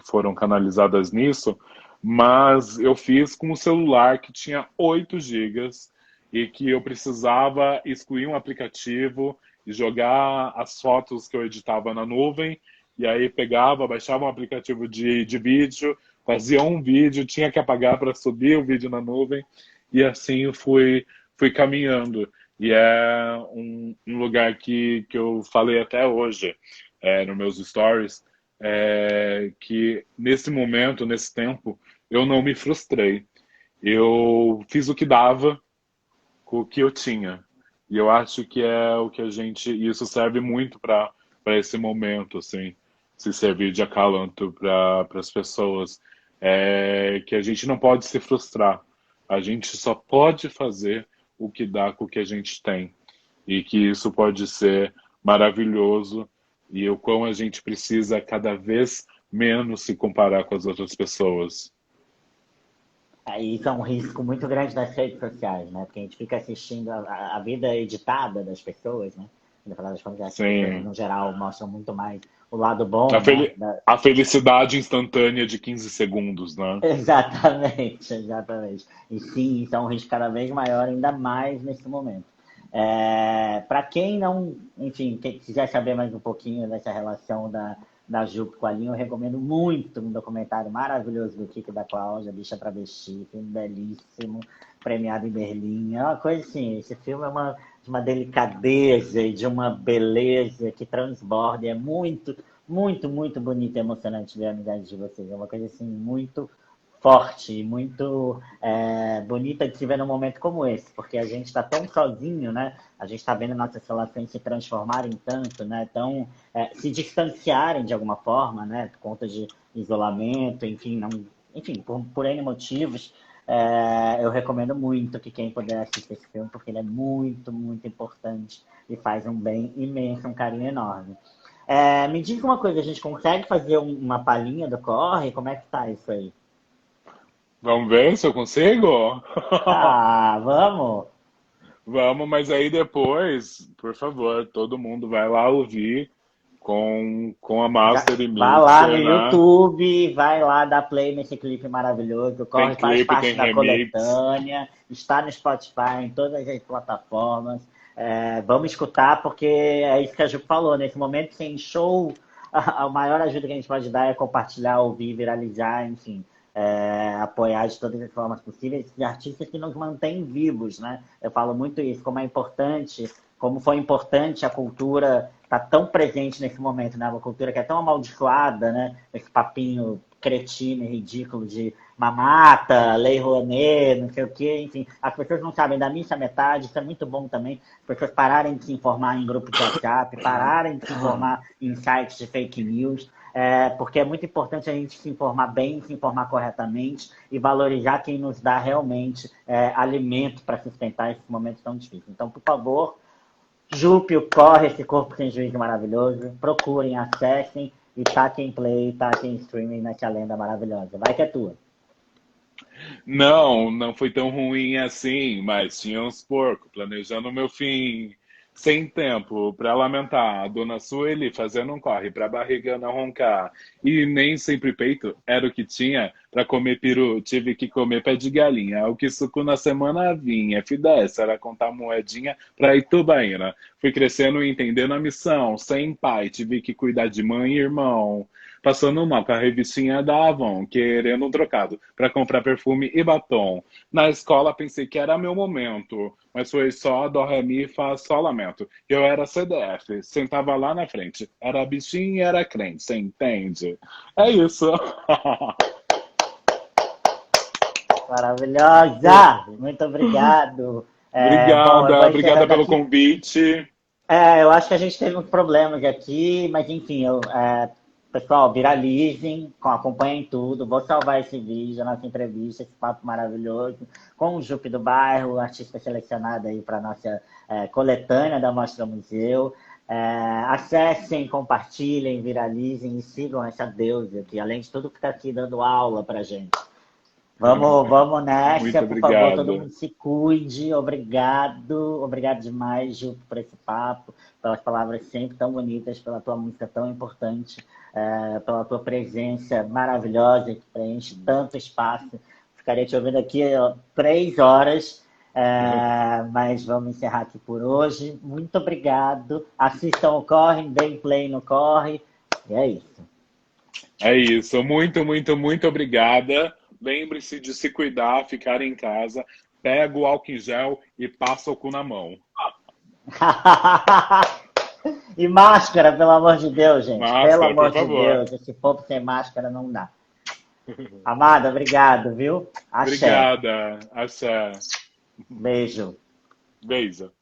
Speaker 2: foram canalizadas nisso, mas eu fiz com um celular que tinha 8 gigas e que eu precisava excluir um aplicativo e jogar as fotos que eu editava na nuvem, e aí pegava, baixava um aplicativo de vídeo, fazia um vídeo, tinha que apagar para subir o vídeo na nuvem, e assim eu fui caminhando. E é um lugar que eu falei até hoje. nos meus stories, que nesse momento, nesse tempo, eu não me frustrei. Eu fiz o que dava com o que eu tinha. E eu acho que é o que a gente. E isso serve muito para esse momento, assim, se servir de acalanto para as pessoas. É que a gente não pode se frustrar. A gente só pode fazer o que dá com o que a gente tem. E que isso pode ser maravilhoso. E o quão a gente precisa cada vez menos se comparar com as outras pessoas.
Speaker 1: Isso é um risco muito grande das redes sociais, né? Porque a gente fica assistindo a vida editada das pessoas, né? No final das contas, as pessoas,
Speaker 2: Sim.
Speaker 1: no geral, mostram muito mais o lado bom,
Speaker 2: A,
Speaker 1: né?
Speaker 2: a felicidade instantânea de 15 segundos, né?
Speaker 1: Exatamente, exatamente. E sim, isso é um risco cada vez maior, ainda mais nesse momento. Para quem não, enfim, quem quiser saber mais um pouquinho dessa relação da Jupe com a Linha, eu recomendo muito um documentário maravilhoso do Kiko e da Cláudia, Bicha Travesti, filme belíssimo, premiado em Berlim. É uma coisa assim, esse filme é de uma delicadeza e de uma beleza que transborda, e é muito, muito, muito bonito e emocionante ver a amizade de vocês. É uma coisa assim, muito forte, muito bonita de se ver num momento como esse, porque a gente está tão sozinho, né? A gente está vendo nossas relações se transformarem tanto, né? Tão, se distanciarem de alguma forma, né? Por conta de isolamento, enfim, não, enfim, por N motivos. Eu recomendo muito que quem puder assistir esse filme, porque ele é muito, muito importante e faz um bem imenso, um carinho enorme. Me diz uma coisa, a gente consegue fazer uma palhinha do corre? Como é que tá isso aí?
Speaker 2: Vamos ver se eu consigo?
Speaker 1: Ah, vamos!
Speaker 2: Vamos, mas aí depois, por favor, todo mundo vai lá ouvir com a Master e
Speaker 1: Vai lá no
Speaker 2: Mixer, né?
Speaker 1: YouTube, vai lá dar play nesse clipe maravilhoso. O
Speaker 2: Tem
Speaker 1: Corre faz
Speaker 2: clipe, tem
Speaker 1: parte da
Speaker 2: remix.
Speaker 1: coletânea, está no Spotify, em todas as plataformas. Vamos escutar, porque é isso que a Ju falou. Nesse momento, sem show, a maior ajuda que a gente pode dar é compartilhar, ouvir, viralizar, enfim. Apoiar de todas as formas possíveis e artistas que nos mantêm vivos, né? Eu falo muito isso, como é importante, como foi importante a cultura estar tão presente nesse momento, né? Uma cultura que é tão amaldiçoada, né? Esse papinho cretino e ridículo de mamata, lei Rouanet, não sei o quê, enfim. As pessoas não sabem da missa à metade, isso é muito bom também. As pessoas pararem de se informar em grupos de WhatsApp, pararem de se informar em sites de fake news, porque é muito importante a gente se informar bem, se informar corretamente e valorizar quem nos dá realmente alimento para sustentar esses momentos tão difíceis. Então, por favor, Júpio, corre esse corpo sem juízo maravilhoso. Procurem, acessem e taquem play, taquem streaming nessa lenda maravilhosa. Vai que é tua.
Speaker 2: Não, não foi tão ruim assim, mas tinha uns porcos planejando o meu fim. Sem tempo para lamentar, a dona Sueli fazendo um corre para a barriga não roncar. E nem sempre peito era o que tinha para comer peru. Tive que comer pé de galinha. O que suco na semana vinha. F10 era contar moedinha para Itubaína. Fui crescendo e entendendo a missão. Sem pai, tive que cuidar de mãe e irmão. Passando mal com a revistinha da Avon, querendo um trocado para comprar perfume e batom. Na escola pensei que era meu momento, mas foi só dó, ré, mi, fá, sol, lamento. Eu era CDF, sentava lá na frente. Era bichinho e era crente, você entende? É isso.
Speaker 1: Maravilhosa! Muito obrigado. Bom, eu
Speaker 2: Obrigada,
Speaker 1: vou
Speaker 2: obrigada
Speaker 1: encerrando
Speaker 2: pelo
Speaker 1: aqui.
Speaker 2: convite.
Speaker 1: Eu acho que a gente teve uns problemas aqui, mas enfim, pessoal, viralizem, acompanhem tudo. Vou salvar esse vídeo, a nossa entrevista, esse papo maravilhoso com o Jupe do Bairro, artista selecionado aí para a nossa coletânea da Mostra Museu. Acessem, compartilhem, viralizem e sigam essa deusa que, além de tudo, fica aqui dando aula para gente. Vamos nessa,
Speaker 2: Muito
Speaker 1: por favor, todo mundo
Speaker 2: obrigado.
Speaker 1: se cuide. Obrigado, obrigado demais, Ju, por esse papo, pelas palavras sempre tão bonitas, pela tua música tão importante, pela tua presença maravilhosa que preenche tanto espaço. Ficaria te ouvindo aqui 3 horas, mas vamos encerrar aqui por hoje. Muito obrigado. Assistam o Corre, deem play no Corre. E é isso.
Speaker 2: É isso. Muito, muito, muito obrigada. Lembre-se de se cuidar, ficar em casa. Pega o álcool em gel e passa o cu na mão.
Speaker 1: E máscara, pelo amor de Deus, gente. Pelo
Speaker 2: Máscara, por
Speaker 1: amor de
Speaker 2: favor.
Speaker 1: Deus, esse povo sem máscara não dá. Amada, obrigado, viu? Axé.
Speaker 2: Obrigada. Axé.
Speaker 1: Beijo.
Speaker 2: Beijo.